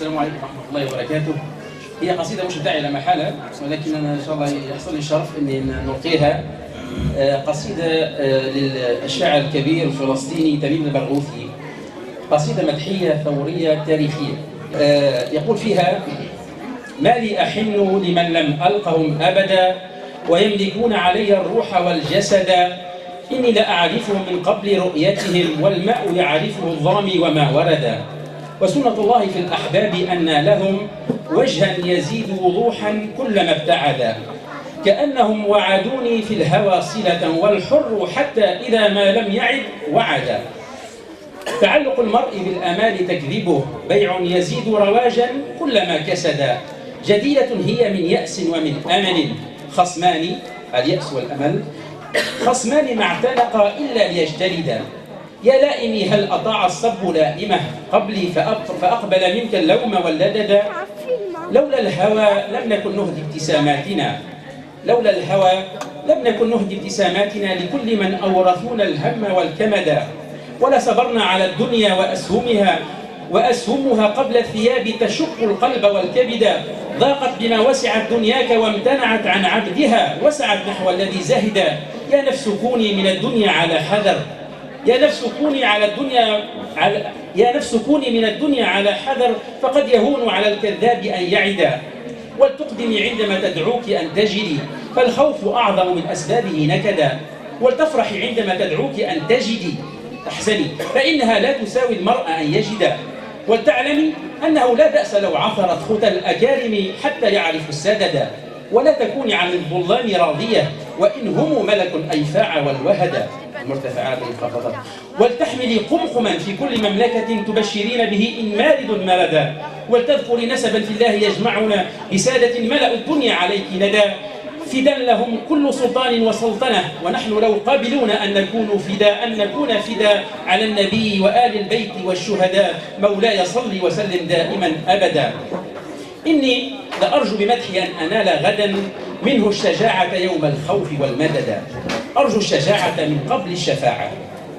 السلام عليكم ورحمة الله وبركاته. هي قصيدة مش داعية لا محالة، ولكن أنا إن شاء الله يحصل لي الشرف أني نلقيها. قصيدة للشاعر الكبير الفلسطيني تميم البرغوثي، قصيدة مدحية ثورية تاريخية. يقول فيها: ما لي أحن لمن لم ألقهم أبدا، ويملكون علي الروح والجسد، إني لأعرفهم من قبل رؤيتهم، والماء يعرفه الظامي وما ورد. وسنة الله في الأحباب أن لهم وجها يزيد وضوحا كلما ابتعد، كأنهم وعدوني في الهوى صلة، والحر حتى إذا ما لم يعد وعد. تعلق المرء بالآمال تكذبه، بيع يزيد رواجا كلما كسد. جديدة هي من يأس ومن أمل، خصمان اليأس والأمل خصمان ما اعتنقا إلا ليجتلدا. يا لائمي هل أطاع الصب لائمه قبلي فأقبل منك اللوم واللدد. لولا الهوى لم نكن نهدي ابتساماتنا، لولا الهوى لم نكن نهدي ابتساماتنا لكل من أورثونا الهم والكمد. ولا صبرنا على الدنيا وأسهمها قبل الثياب تشق القلب والكبد. ضاقت بما وسعت دنياك وامتنعت عن عبدها، وسعت نحو الذي زهد. يا نفس كوني من الدنيا على حذر، يا نفس كوني من الدنيا على حذر، فقد يهون على الكذاب أن يعد. ولتقدمي عندما تدعوك أن تجدي، فالخوف أعظم من أسبابه نكدا. ولتفرحي عندما تدعوك أن تجدي، تحزني فإنها لا تساوي المرء أن يجد. ولتعلمي أنه لا بأس لو عثرت خطى الأكارم حتى يعرف السدد. ولا تكوني عن الظلام راضية، وإن هم ملك أيفاع والوهد المرتفعات المنخفضة. ولتحملي قمقما في كل مملكة تبشرين به إن مارد مردا. ولتذكري نسبا في الله يجمعنا بسادة ملأ الدنيا عليك ندى. فدا لهم كل سلطان وسلطنة، ونحن لو قابلون أن نكون فدا على النبي وآل البيت والشهداء. مولاي صل وسلم دائما أبدا. إني لأرجو بمدحي أن أنال غدا منه الشجاعة يوم الخوف والمدد. أرجو الشجاعة من قبل الشفاعة،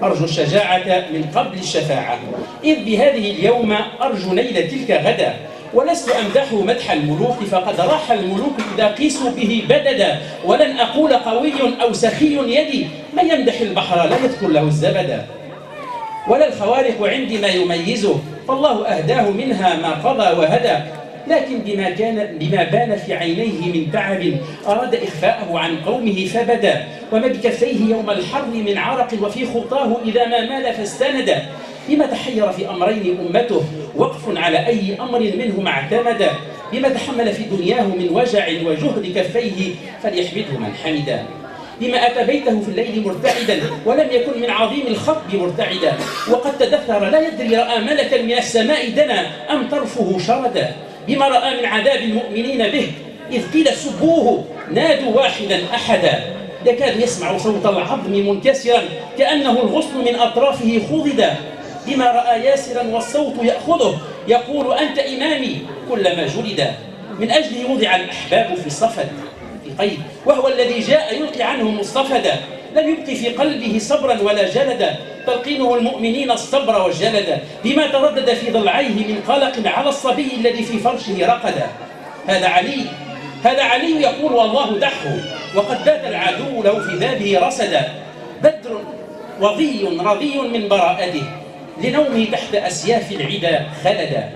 أرجو الشجاعة من قبل الشفاعة، إذ بهذه اليوم أرجو نيل تلك غدا. ولست أمدح مدح الملوك، فقد راح الملوك إذا قيسوا به بددا. ولن أقول قوي أو سخي يدي، من يمدح البحر لا يذكر له الزبدا. ولا الخوارق عندي ما يميزه، فالله أهداه منها ما قضى وهدى. لكن بما بان في عينيه من تعب أراد إخفاءه عن قومه فبدا. وما بكفيه يوم الحر من عرق، وفي خطاه إذا ما مال فاستند. بما تحير في أمرين أمته، وقف على أي أمر منهما اعتمد. بما تحمل في دنياه من وجع وجهد كفيه، فليحمده من حمدا. بما أتى بيته في الليل مرتعدا، ولم يكن من عظيم الخطب مرتعدا. وقد تدثر لا يدري رأى ملكا من السماء دنا أم طرفه شردا. بما رأى من عذاب المؤمنين به، إذ قيل سبوه نادوا واحدا أحدا. يكاد يسمع صوت العظم منكسرا، كأنه الغصن من أطرافه خضدا. بما رأى ياسرا والصوت يأخذه، يقول أنت إمامي كلما جلد. من أجله وضع الأحباب في صفد، في قيد، وهو الذي جاء يلقي عنهم الصفدا. لم يبق في قلبه صبرا ولا جلدا، تلقينه المؤمنين الصبر والجلدا. بما تردد في ضلعيه من قلق على الصبي الذي في فرشه رقدا. هذا علي يقول والله دحه، وقد بات العدو له في بابه رصدا. بدر وضي رضي من براءته، لنومه تحت أسياف العدا خلدا.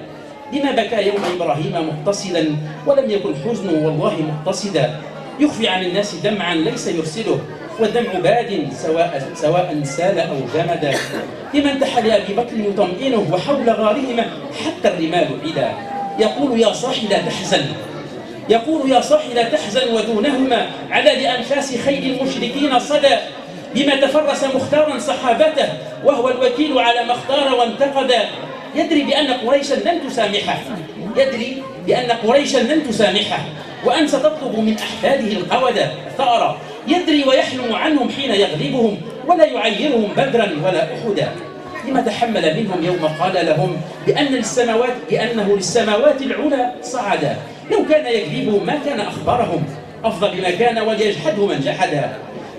بما بكى يوم إبراهيم متصلا، ولم يكن حزنه والله مقتصدا. يخفي عن الناس دمعا ليس يرسله، والدمع باد سواء سال أو جمدا. بما انتحى لأبي بكر يطمئنه، وحول غارهما حتى الرمال عدا. يقول يا صاحي لا تحزن، ودونهما على لأنفاس خيل المشركين صدى. بما تفرس مختارا صحابته، وهو الوكيل على ما اختار وانتقد. يدري بأن قريشا لن تسامحه، وأن ستطلب من أحفاده القودة ثأرا. يدري ويحلم عنهم حين يغلبهم، ولا يعيرهم بدرا ولا أحدا. لما تحمل منهم يوم قال لهم بأنه للسماوات العلى صعدا. لو كان يكذبهم ما كان أخبرهم، أفضل بما كان وليجحده من جحدا.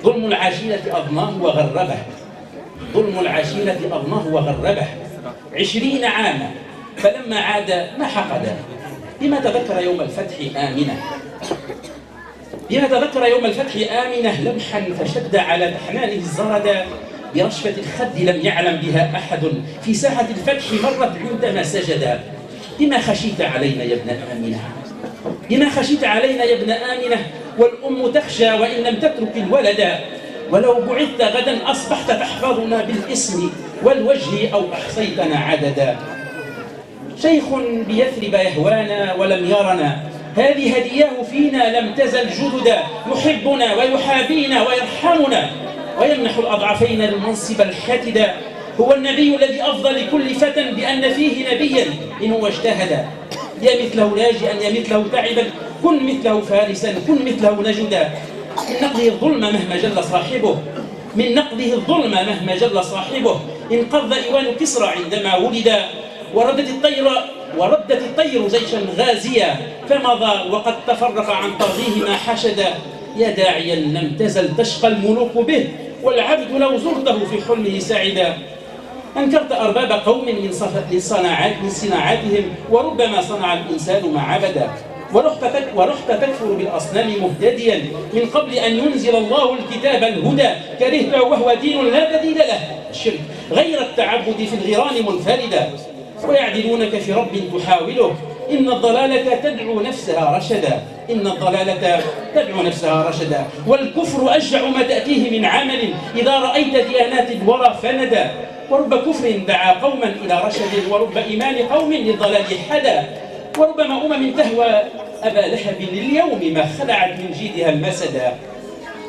ظلم العشيرة أضناه وغربه، 20 عاما فلما عاد ما حقد. بما تذكر يوم الفتح آمنة، بما تذكر يوم الفتح آمنة لمحا فشد على تحنانه الزرد برشفة الخد لم يعلم بها أحد في ساحة الفتح مرت عندما سجد. بما خشيت علينا يا ابن آمنة، بما خشيت علينا يا ابن آمنة، والأم تخشى وإن لم تترك الولد، ولو بعثت غدا أصبحت تحفظنا بالاسم والوجه أو أحصيتنا عددا. شيخ بيثرب يهوانا ولم يرنا، هذه هدياه فينا لم تزل جددا، يحبنا ويحابينا ويرحمنا ويمنح الأضعفين المنصب الحاتدا. هو النبي الذي أفضى لكل فتى بأن فيه نبيا إن هو اجتهد. يا مثله لاجئا يا مثله تعبا، كن مثله فارسا كن مثله نجدا. من نقضه الظلم مهما جل صاحبه، من نقضه الظلم مهما جل صاحبه، انقض إيوان كسرى عندما ولد. وردت الطير جيشا غازيا، فمضى وقد تفرق عن طريه ما حشد. يا داعيا لم تزل تشقى الملوك به، والعبد لو زرته في حلمه سعدا. أنكرت أرباب قوم من صناعاتهم، وربما صنع الإنسان ما عبدا. ورحت تكفر بالأصنام مهتديا من قبل أن ينزل الله الكتاب الهدى. كرهته وهو دين لا بديل له، الشرك غير التعبد في الغيران منفردا. ويعدلونك في رب تحاوله، إن الضلالة تدعو نفسها رشدا، إن الضلالة تدعو نفسها رشدا. والكفر أشجع ما تأتيه من عمل، إذا رأيت ديانات الورى فندا. ورب كفر دعا قوما إلى رشد، ورب إيمان قوم للضلال حدا. وربما تهوى أبا لهب لليوم ما خلعت من جيدها المسدا.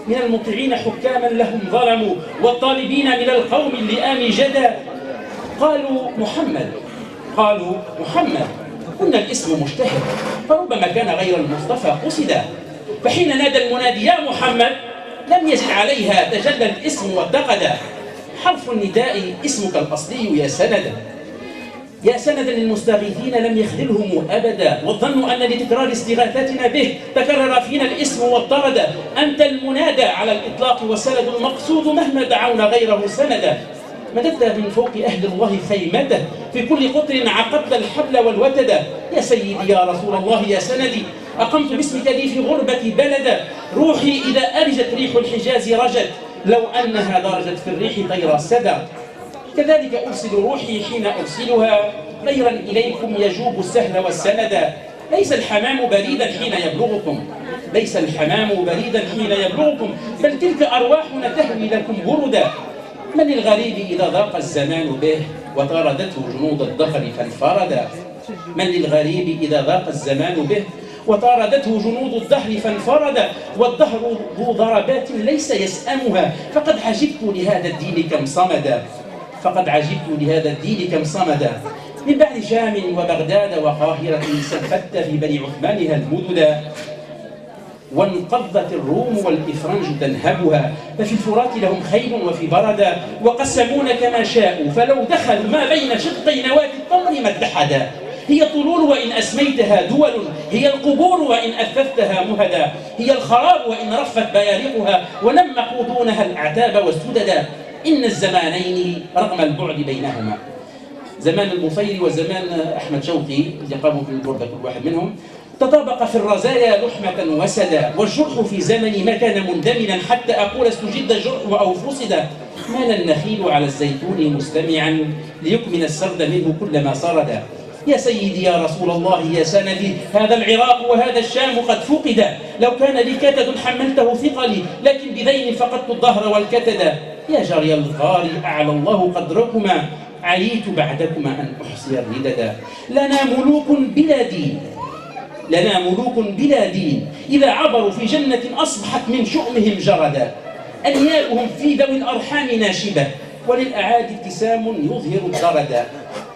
من المطيعين حكاما لهم ظلموا، والطالبين من القوم اللئام جدا. قالوا محمد قلنا الاسم مشتهر، فربما كان غير المصطفى قصدا. فحين نادى المنادي يا محمد لم يزد عليها، تجلى الاسم واتقدا. حرف النداء اسمك الأصلي يا سندا، يا سندا للمستغيثين لم يخذلهم أبدا. والظن أن لتكرار استغاثتنا به تكرر فينا الاسم واضطرد. أنت المنادى على الإطلاق وسند المقصود مهما دعونا غيره سندا. مددت من فوق أهل الله خيمته، في كل قطر عقدت الحبل والوتد. يا سيدي يا رسول الله يا سندي، أقمت باسمك لي في غربة بلدا. روحي إذا أرجت ريح الحجاز رجت، لو أنها درجت في الريح طير سدى. كذلك أرسل روحي حين أرسلها، طيرا إليكم يجوب السهل والسند. ليس الحمام بريدا حين يبلغكم، ليس الحمام بريدا حين يبلغكم، بل تلك أرواحنا تهوي لكم بردا. من الغريب إذا ضاق الزمان به، وطاردته جنود الدهر فانفردا. من للغريب إذا ضاق الزمان به، وطاردته جنود الدهر فانفردا. والدهر ذو ضربات ليس يسأمها، فقد عجبت لهذا الدين كم صمدا، فقد عجبت لهذا الدين كم صمدا. من بعد شام وبغداد وقاهرة سفت في بني عثمانها المددا. وانقضت الروم والإفرنج تنهبها، ففي الفرات لهم خيل وفي بردا. وقسمون كما شاءوا، فلو دخلوا ما بين شقي نواة التمر ما اتحدا. هي طلول وإن أسميتها دول، هي القبور وإن أثثتها مهدا. هي الخراب وإن رفت بيارقها، ونمقوا دونها الأعتاب والسددا. إن الزمانين رغم البعد بينهما، زمان البوصيري وزمان أحمد شوقي اللي قاموا في البردة كل واحد منهم، تطابق في الرزايا لحمة وسدا. والجرح في زمني ما كان مندمنا، حتى أقول استجد الجرح أو فسدا. مال النخيل على الزيتون مستمعا، ليكمن السرد منه كلما سردا. يا سيدي يا رسول الله يا سندي، هذا العراق وهذا الشام قد فقدا. لو كان لي كتد حملته ثقلي، لكن بذين فقدت الظهر والكتدا. يا جري القاري أعلى الله قدركما، عليت بعدكما أن أحصي الرددا. لنا ملوك بلا دين، لنا ملوك بلا دين، إذا عبروا في جنة أصبحت من شؤمهم جردا. أنيالهم في ذوي الأرحام ناشبة، وللأعادي ابتسام يظهر الدردا.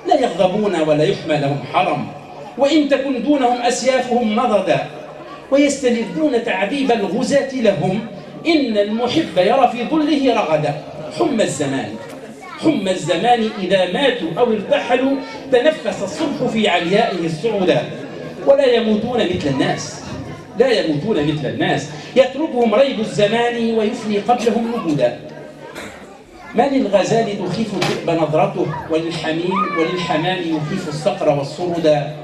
لا يغضبون ولا يحمى لهم حرم، وإن تكن دونهم أسيافهم مضدا. ويستلذون تعذيب الغزاة لهم، إن المحب يرى في ظله رغدا. حمى الزمان، حمى الزمان إذا ماتوا أو ارتحلوا، تنفس الصبح في عليائه الصعدا. ولا يموتون مثل الناس، لا يموتون مثل الناس، يتركهم ريب الزمان ويفني قبلهم نبدا. ما للغزال تخيف الذئب نظرته، وللحمام يخيف الصقر والصردا.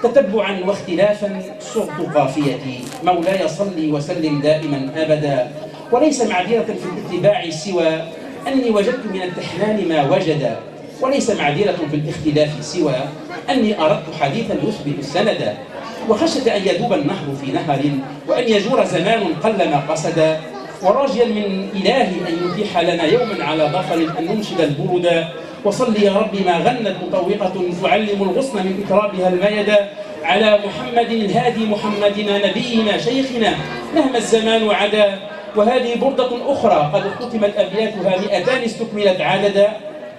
تتبعا واختلافا صغت قافيتي، مولاي صلي وسلم دائما أبدا. وليس معذرة في الاتباع سوى أني وجدت من التحنان ما وجد، وليس معذرة في الاختلاف سوى أني أردت حديثا يثبت السند. وخشية أن يذوب النهر في نهر، وأن يجور زمان قلما قصدا، وراجيا من إلهي أن يتيح لنا يوما على ظفر أن ننشد البردا. وصل يا ربي ما غنت مطوقة تعلم الغصن من إكرامها الميدا، على محمد الهادي محمدنا نبينا شيخنا مهما الزمان عدا. وهذه بردة أخرى قد ختمت أبياتها 200 استكملت عددا،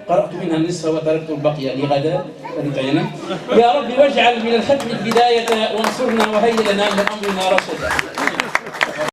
قرأت منها النصف وتركت البقية لغدا. يا رب واجعل من الختم البداية، وانصرنا وهيئ لنا من أمرنا رشدا.